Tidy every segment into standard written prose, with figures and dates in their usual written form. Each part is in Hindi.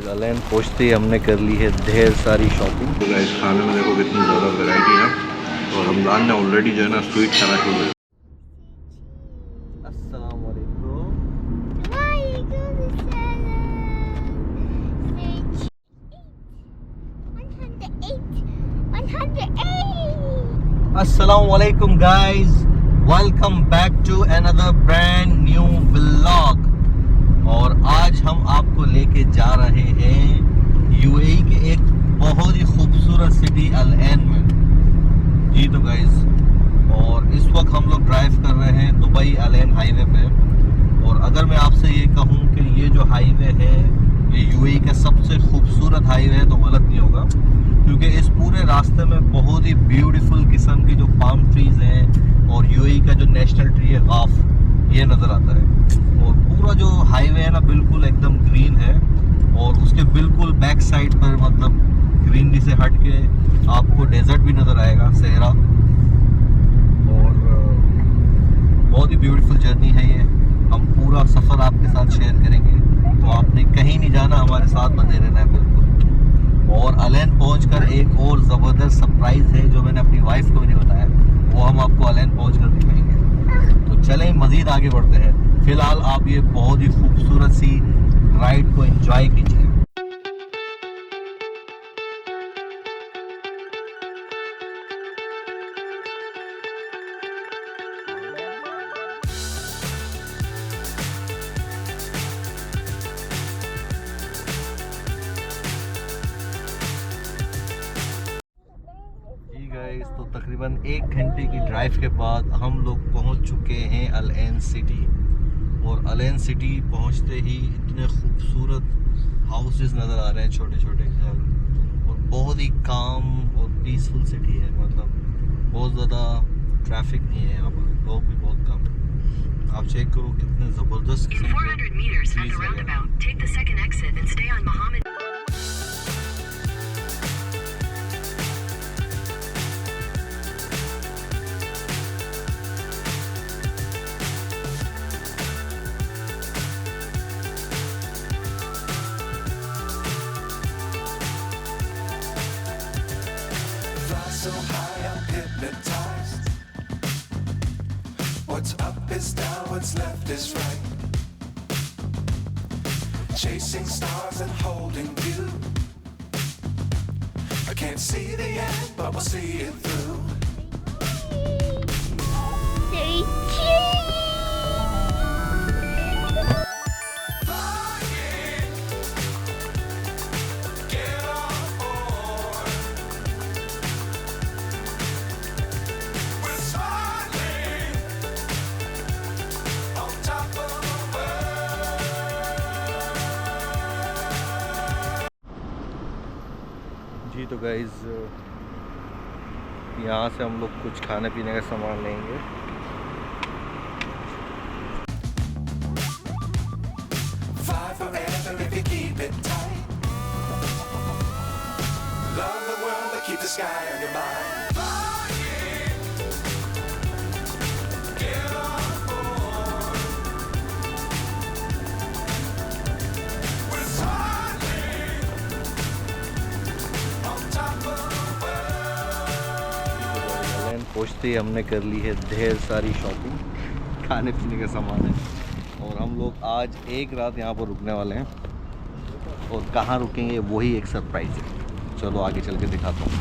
अलेन पहुँचते ही हमने कर ली है ढेर सारी शॉपिंग। तो गाइस खाने में देखो कितनी ज़्यादा वैरायटी है और रमज़ान ने ऑलरेडी जो है ना स्वीट खाना शुरू है। अस्सलाम वालेकुम। अस्सलाम वालेकुम guys, welcome back to another brand new vlog. और आज हम आपको लेके जा रहे हैं यूएई के एक बहुत ही खूबसूरत सिटी अल ऐन में। जी तो गाइस, और इस वक्त हम लोग ड्राइव कर रहे हैं दुबई अल ऐन हाईवे पे। और अगर मैं आपसे ये कहूँ कि ये जो हाईवे है ये यूएई का सबसे खूबसूरत हाईवे है तो गलत नहीं होगा, क्योंकि इस पूरे रास्ते में बहुत ही ब्यूटीफुल किस्म की जो पाम ट्रीज हैं और यूएई का जो नेशनल ट्री है गाफ, ये नज़र आता है। और पूरा जो हाईवे है ना बिल्कुल एकदम ग्रीन है और उसके बिल्कुल बैक साइड पर मतलब ग्रीनरी से हट के आपको डेजर्ट भी नज़र आएगा, सहरा। और बहुत ही ब्यूटीफुल जर्नी है ये। हम पूरा सफ़र आपके साथ शेयर करेंगे, तो आपने कहीं नहीं जाना, हमारे साथ बने रहना है बिल्कुल। और अल ऐन पहुंचकर एक और ज़बरदस्त सरप्राइज़ है जो मैंने अपनी वाइफ को भी नहीं बताया, वो हम आपको अल ऐन पहुंचकर दिखाएंगे। तो चलें मज़ीद आगे बढ़ते हैं। फ़िलहाल आप ये बहुत ही खूबसूरत सी राइड को एंजॉय कीजिए। गाइस, तो तकरीबन 1 घंटे की ड्राइव के बाद हम लोग पहुंच चुके हैं अल ऐन सिटी। और अल ऐन सिटी पहुंचते ही इतने खूबसूरत हाउसेस नज़र आ रहे हैं, छोटे छोटे घर, और बहुत ही काम और पीसफुल सिटी है। मतलब बहुत ज़्यादा ट्रैफिक नहीं है यहाँ पर, लोग भी बहुत कम है। आप चेक करो कितने ज़बरदस्त किस्म के ट्रीज लगे हैं। So high, I'm hypnotized. What's up is down, what's left is right. Chasing stars and holding you. I can't see the end, but we'll see it through. जी तो गाइज़, यहाँ से हम लोग कुछ खाने पीने का सामान लेंगे। Fly forever if you keep it tight. Love the world, but keep the sky on your mind. Get on board. We're soaring on top of the world. पहुँचते ही हमने कर ली है ढेर सारी शॉपिंग, खाने पीने का सामान है। और हम लोग आज एक रात यहाँ पर रुकने वाले हैं, और कहाँ रुकेंगे वही एक सरप्राइज़ है। चलो आगे चल के दिखाता हूँ।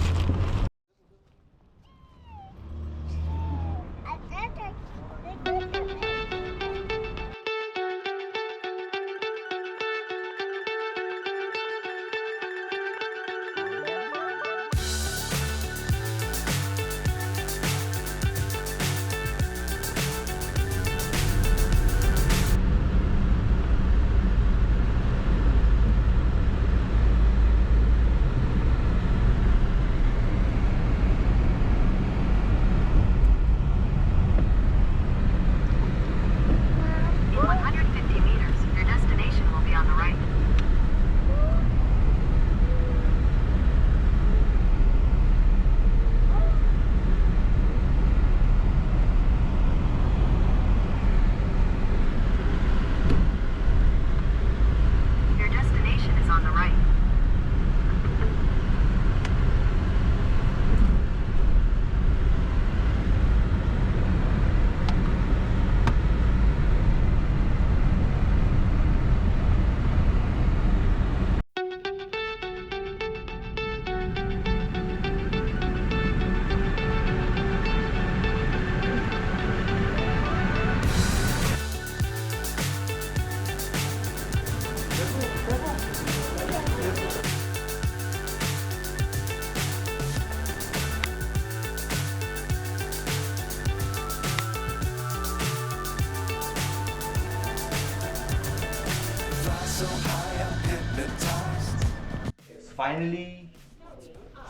फाइनली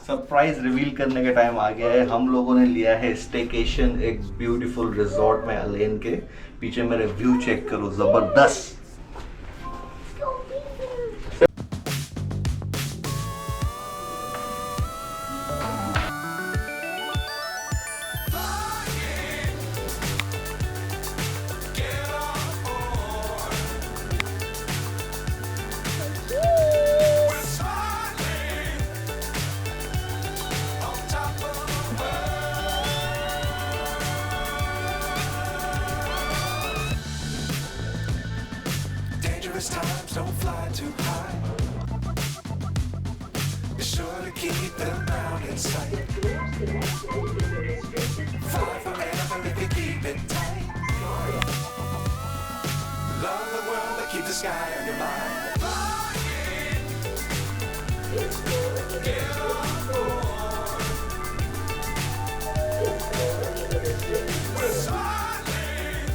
सरप्राइज रिवील करने का टाइम आ गया है। हम लोगों ने लिया है स्टेकेशन एक ब्यूटीफुल रिजॉर्ट में अलेन के। पीछे मेरे व्यू चेक करो, जबरदस्त। Dangerous times, don't fly too high. Be sure to keep the ground in sight. Fly forever if you keep it tight. Love the world, but keep the sky on your mind. Get on board. We're smiling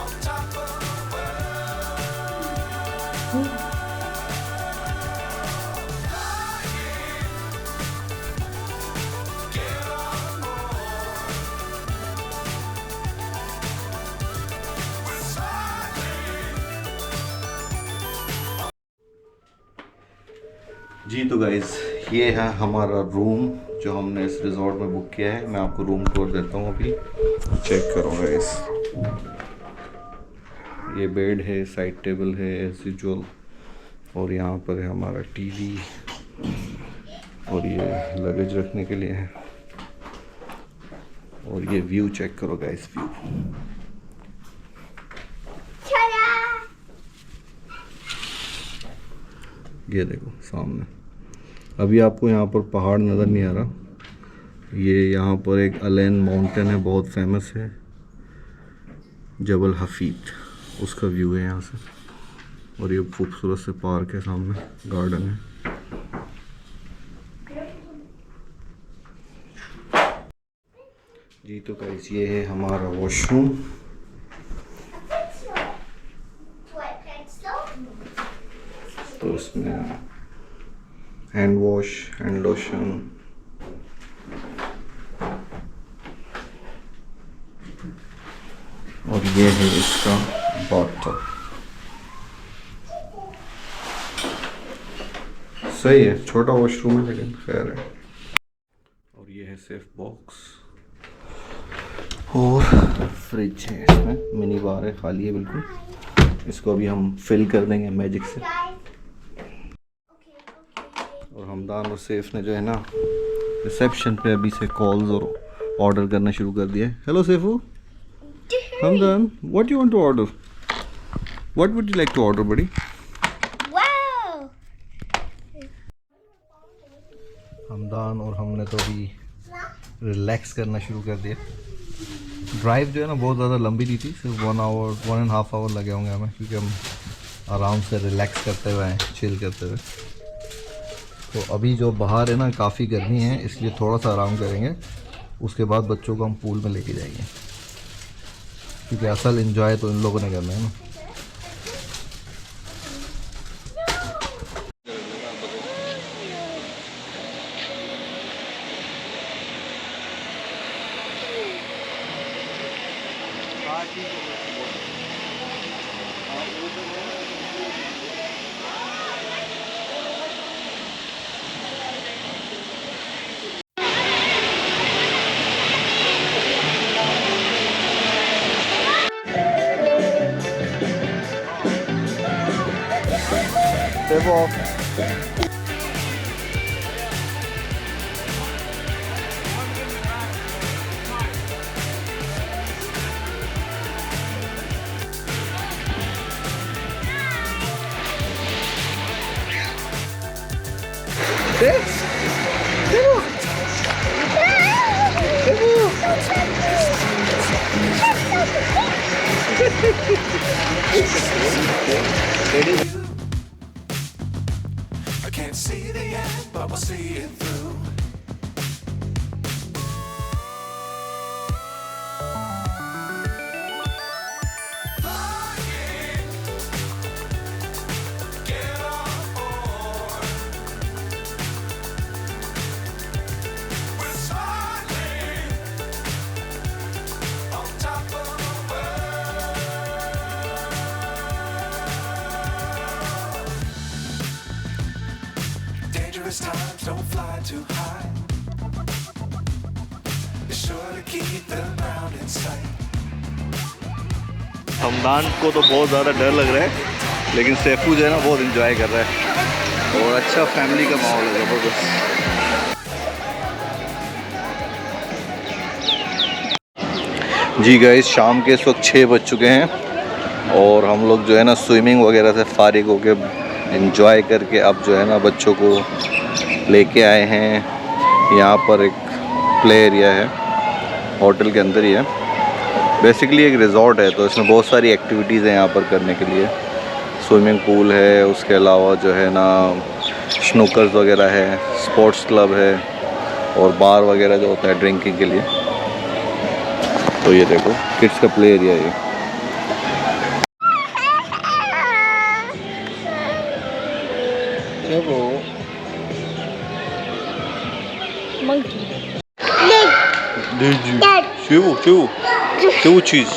on top of the world. Get on board. We're smiling. जी तो गाइज, ये है हमारा रूम जो हमने इस रिजॉर्ट में बुक किया है। मैं आपको रूम टूर देता हूँ, अभी चेक करो गाइज। ये बेड है, साइड टेबल है एज यूजुअल, और यहाँ पर है हमारा टीवी, और ये लगेज रखने के लिए है। और ये व्यू चेक करो गाइज, व्यू ये देखो सामने। अभी आपको यहाँ पर पहाड़ नज़र नहीं आ रहा। ये यहाँ पर एक अलेन माउंटेन है, बहुत फेमस है, जबल हफीद, उसका व्यू है यहाँ से। और ये खूबसूरत से पार्क है, सामने गार्डन है। जी तो गाइस, ये है हमारा वॉशरूम। तो इसमें हैंड वॉश, हैंड लोशन, और ये है इसका बाथटब। सही है, छोटा वॉशरूम है लेकिन खैर है। और ये है सेफ बॉक्स, और फ्रिज है, इसमें मिनी बार है, खाली है बिल्कुल। इसको अभी हम फिल कर देंगे मैजिक से। और हमदान और सैफ ने जो है ना, रिसेप्शन पे अभी से कॉल्स और ऑर्डर करना शुरू कर दिया है। Hello Saifu, Hamdan, what you want to order? What would you like to order buddy? Hamdan और हमने तो अभी रिलैक्स करना शुरू कर दिया। ड्राइव जो है ना बहुत ज़्यादा लंबी नहीं थी, सिर्फ 1.5 आवर लगे होंगे हमें, क्योंकि हम आराम से रिलैक्स करते हुए आए, चिल करते हुए। तो अभी जो बाहर है ना, काफ़ी गर्मी है, इसलिए थोड़ा सा आराम करेंगे। उसके बाद बच्चों को हम पूल में लेके जाएंगे, क्योंकि असल एंजॉय तो इन लोगों ने करना है ना। Step off. I can't see the end, but we'll see it through. Flying, get on board. dangerous times, don't fly too high. Be sure to keep the ground in sight. Hamdan को तो बहुत ज़्यादा डर लग रहा है, लेकिन सैफू जो है ना बहुत इंजॉय कर रहा है और अच्छा फैमिली का माहौल है ज़बरदस्त। जी गाइस, शाम के इस वक्त 6 बज चुके हैं और हम लोग जो है ना स्विमिंग वगैरह से फारिग होके इंजॉय करके अब जो है ना बच्चों को लेके आए हैं। यहाँ पर एक प्ले एरिया है, होटल के अंदर ही है। बेसिकली एक रिज़ॉर्ट है, तो इसमें बहुत सारी एक्टिविटीज़ हैं यहाँ पर करने के लिए। स्विमिंग पूल है, उसके अलावा जो है ना स्नूकर्स वगैरह है, स्पोर्ट्स क्लब है और बार वगैरह जो होता है ड्रिंकिंग के लिए। तो ये देखो किड्स का प्ले एरिया है। देखो शिव चीज़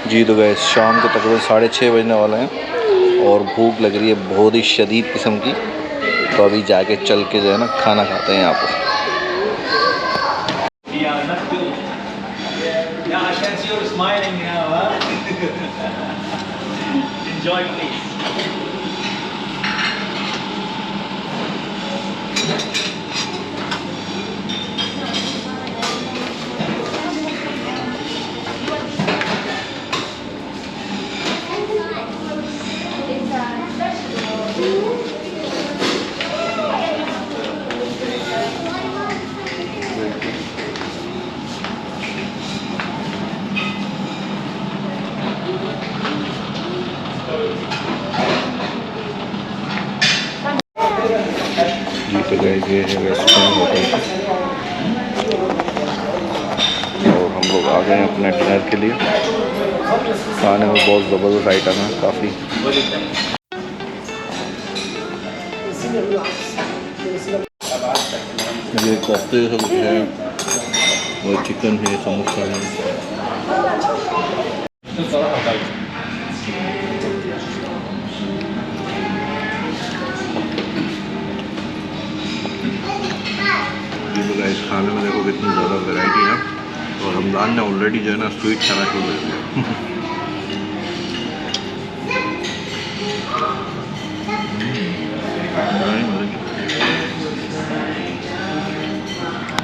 जी। तो गए शाम को तकरीबन 6:30 बजने वाले हैं और भूख लग रही है बहुत ही शदीद किस्म की। तो अभी जाके चल के जो है ना खाना खाते हैं यहाँ पर। तो गाइस ये है रेस्टोरेंट होटल और हम लोग आ गए हैं अपने डिनर के लिए। खाने में बहुत ज़बरदस्त आइटम है काफ़ी। ये कोफ्ते सब है और चिकन है, समोसा है। खाने में देखो कितनी ज़्यादा वैरायटी है और हमदान ने ऑलरेडी जो है ना स्वीट खाना शुरू कर दिया।